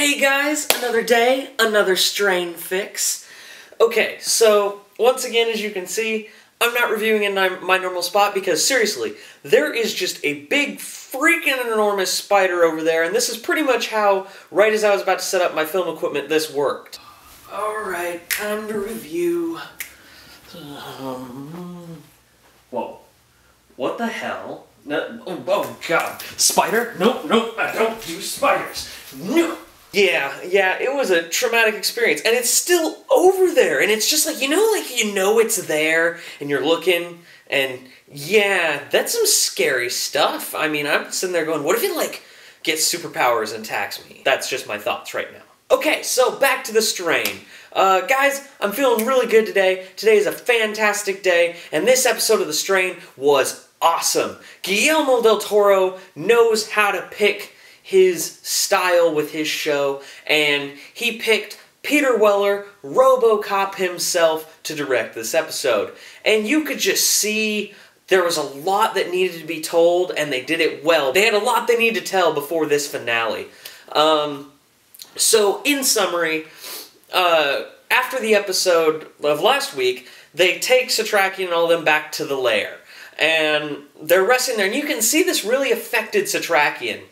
Hey guys, another day, another strain fix. Okay, so once again, as you can see, I'm not reviewing in my normal spot because seriously, there is just a big freaking enormous spider over there, and this is pretty much how, right as I was about to set up my film equipment, this worked. Alright, time to review. Whoa. What the hell? No, oh god. Spider? Nope, I don't do spiders. No! Yeah, it was a traumatic experience, and it's still over there, and it's just like, you know it's there, and you're looking, and yeah, that's some scary stuff. I mean, I'm sitting there going, what if it, gets superpowers and attacks me? That's just my thoughts right now. Okay, so back to the strain. Guys, I'm feeling really good today. Today is a fantastic day, and this episode of The Strain was awesome. Guillermo del Toro knows how to pick his style with his show, and he picked Peter Weller, RoboCop himself, to direct this episode. And you could just see there was a lot that needed to be told, and they did it well. They had a lot they needed to tell before this finale. So, in summary, after the episode of last week, they take Satrakian and all of them back to the lair. And they're resting there, and you can see this really affected Satrakian.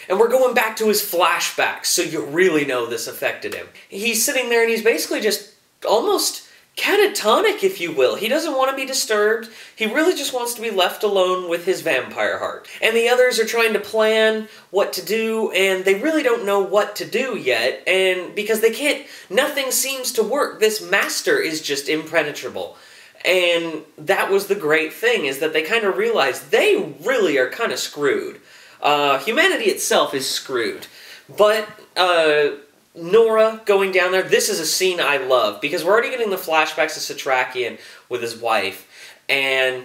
And we're going back to his flashbacks, so you really know this affected him. He's sitting there and he's basically just almost catatonic, if you will. He doesn't want to be disturbed. He really just wants to be left alone with his vampire heart. And the others are trying to plan what to do, and they really don't know what to do yet. And because they can't, nothing seems to work. This master is just impenetrable. And that was the great thing, is that they kind of realized they really are kind of screwed. Humanity itself is screwed. But, Nora going down there, this is a scene I love, because we're already getting the flashbacks of Satrakian with his wife, and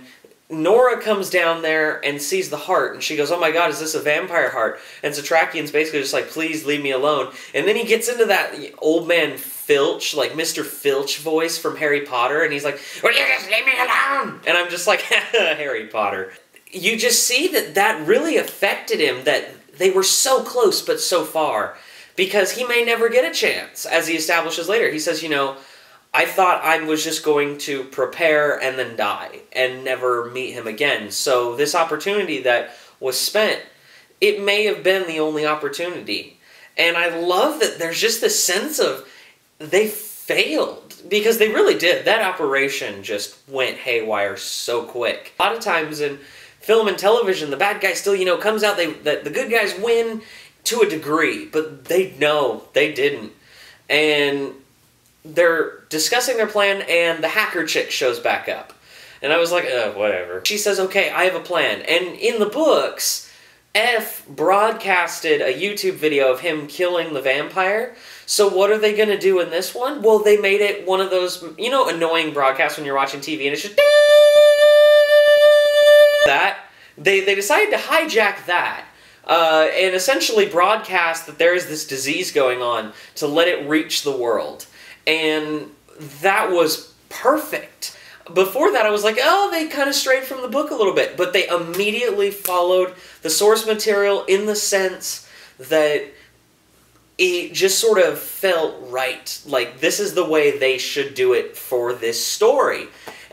Nora comes down there and sees the heart, and she goes, oh my god, is this a vampire heart? And Satrakian's basically just like, please leave me alone. And then he gets into that old man Filch, like Mr. Filch voice from Harry Potter, and he's like, will you just leave me alone? And I'm just like, Harry Potter. You just see that really affected him, that they were so close but so far, because he may never get a chance, as he establishes later. He says, you know, I thought I was just going to prepare and then die and never meet him again. So this opportunity that was spent, it may have been the only opportunity. And I love that there's just this sense of they failed, because they really did. That operation just went haywire so quick. A lot of times in film and television, the bad guy still, comes out, the good guys win to a degree, but they know they didn't. And they're discussing their plan, and the hacker chick shows back up. And I was like, whatever. She says, okay, I have a plan. And in the books, F broadcasted a YouTube video of him killing the vampire. So what are they going to do in this one? Well, they made it one of those, annoying broadcasts when you're watching TV, and it's just that. They decided to hijack that and essentially broadcast that there is this disease going on to let it reach the world. And that was perfect. Before that, I was like, oh, they kind of strayed from the book a little bit. But they immediately followed the source material in the sense that it just sort of felt right. Like, this is the way they should do it for this story.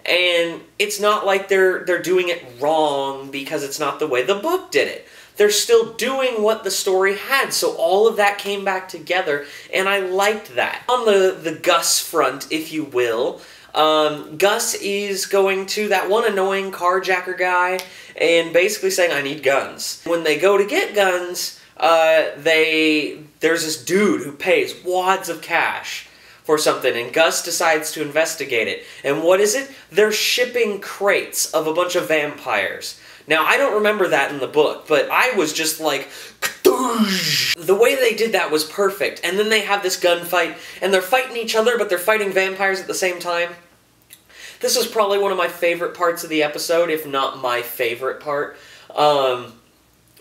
And it's not like they're doing it wrong because it's not the way the book did it. They're still doing what the story had, so all of that came back together, and I liked that. On the Gus front, if you will, Gus is going to that one annoying carjacker guy and basically saying, I need guns. When they go to get guns, there's this dude who pays wads of cash for something, and Gus decides to investigate it. And what is it? They're shipping crates of a bunch of vampires. Now, I don't remember that in the book, but I was just like, the way they did that was perfect. And then they have this gunfight, and they're fighting each other, but they're fighting vampires at the same time. This was probably one of my favorite parts of the episode, if not my favorite part.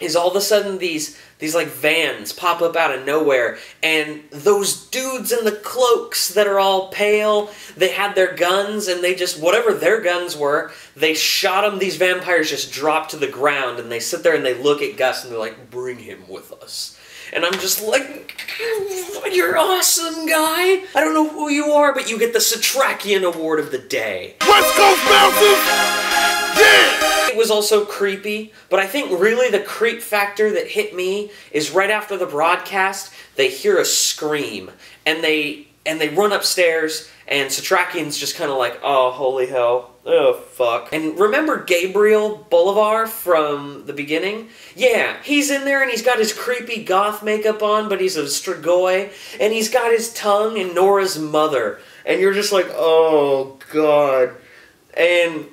Is all of a sudden these like vans pop up out of nowhere, and those dudes in the cloaks that are all pale, they had their guns, and they just, whatever their guns were, they shot them. These vampires just drop to the ground, and they sit there and they look at Gus and they're like, bring him with us. And I'm just like, you're awesome, guy. I don't know who you are, but you get the Satrakian Award of the day. West Coast bounces! Yeah! It was also creepy, but I think really the creep factor that hit me is right after the broadcast, they hear a scream, and they run upstairs, and Satrakian's just kind of like, oh, holy hell. Oh, fuck. And remember Gabriel Bolivar from the beginning? Yeah, he's in there and he's got his creepy goth makeup on, but he's a Strigoi, and he's got his tongue in Nora's mother. And you're just like, oh, God. And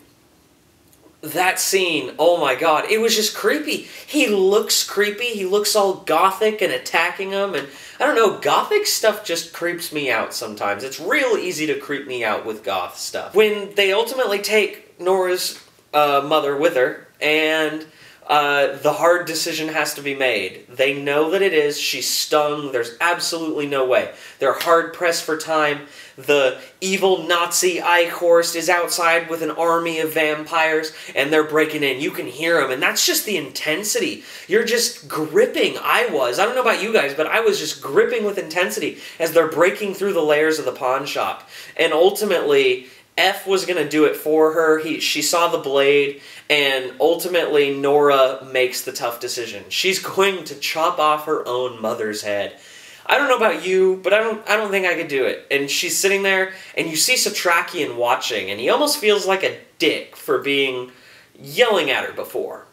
that scene, oh my god, it was just creepy. He looks creepy, he looks all gothic and attacking him, and I don't know, gothic stuff just creeps me out sometimes. It's real easy to creep me out with goth stuff. When they ultimately take Nora's mother with her, and the hard decision has to be made. They know that it is, she's stung, there's absolutely no way. They're hard pressed for time. The evil Nazi Eichhorst is outside with an army of vampires, and they're breaking in. You can hear them, and that's just the intensity. You're just gripping. I don't know about you guys, but I was just gripping with intensity as they're breaking through the layers of the pawn shop. And ultimately, F was going to do it for her. She saw the blade, and ultimately Nora makes the tough decision. She's going to chop off her own mother's head. I don't know about you, but I don't think I could do it. And she's sitting there, and you see Satrakian watching, and he almost feels like a dick for yelling at her before.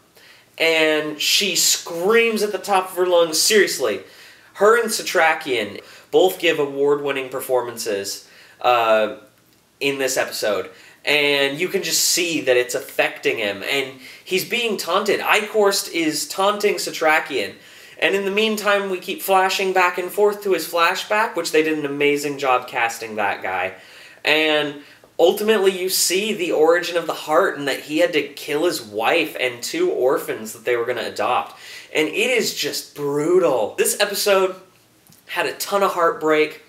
And she screams at the top of her lungs. Seriously, her and Satrakian both give award-winning performances in this episode. And you can just see that it's affecting him. And he's being taunted. Eichhorst is taunting Satrakian. And in the meantime, we keep flashing back and forth to his flashback, which they did an amazing job casting that guy. And ultimately, you see the origin of the heart and that he had to kill his wife and 2 orphans that they were going to adopt. And it is just brutal. This episode had a ton of heartbreak.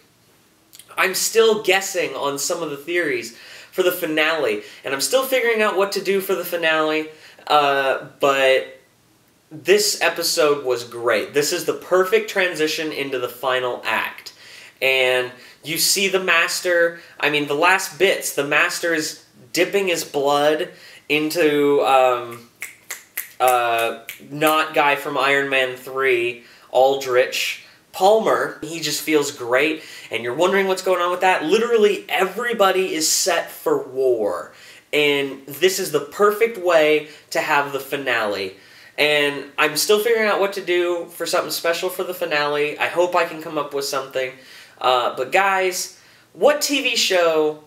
I'm still guessing on some of the theories for the finale. And I'm still figuring out what to do for the finale. But this episode was great. This is the perfect transition into the final act. And you see the Master, the last bits, the Master is dipping his blood into, not guy from Iron Man 3, Aldrich Palmer. He just feels great, and you're wondering what's going on with that. Literally everybody is set for war. And this is the perfect way to have the finale. And I'm still figuring out what to do for something special for the finale. I hope I can come up with something. But guys, what TV show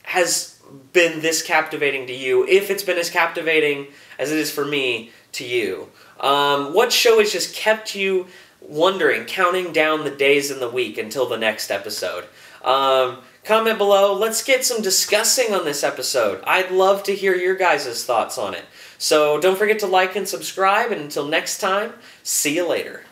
has been this captivating to you, if it's been as captivating as it is for me to you? What show has just kept you wondering, counting down the days in the week until the next episode? Comment below. Let's get some discussing on this episode. I'd love to hear your guys' thoughts on it. So don't forget to like and subscribe, and until next time, see you later.